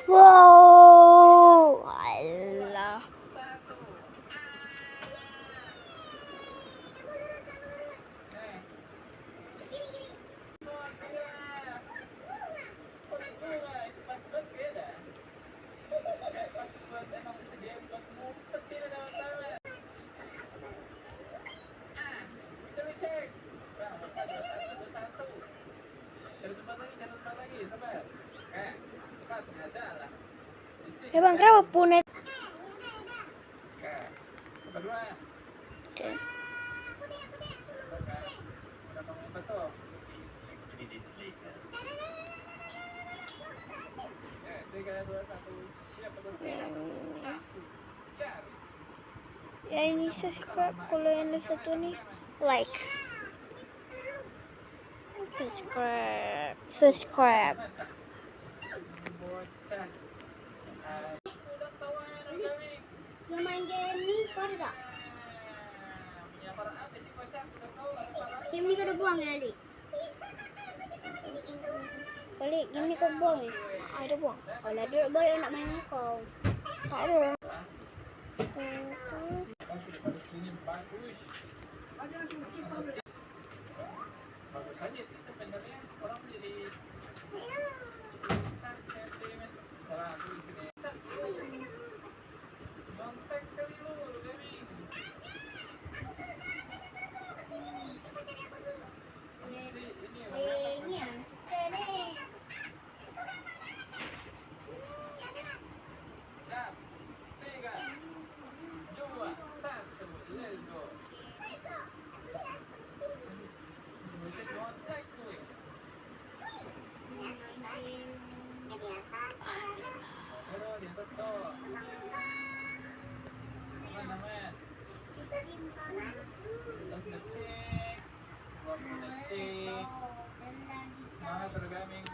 Wow, alah. Bang, kenapa punet? Oke. Ya ini subscribe, kalau yang satu nih like, subscribe. Lu main game nih, kau ada gak? Game ini kau udah buang ya, Ali? Kali game ni kau buang ya? Ada buang? Kalau ada boleh nak main dengan kau. Tak ada. Bagus aja sih sebenarnya, orang jadi salah aku di sini. Kontak kali lu, Dewi. Ini ya. Siap. 3, 2, 1, let's go. Kontak gue. Pero di atas tuh. Aman. 11 detik. 20 detik. Semangat tergaming.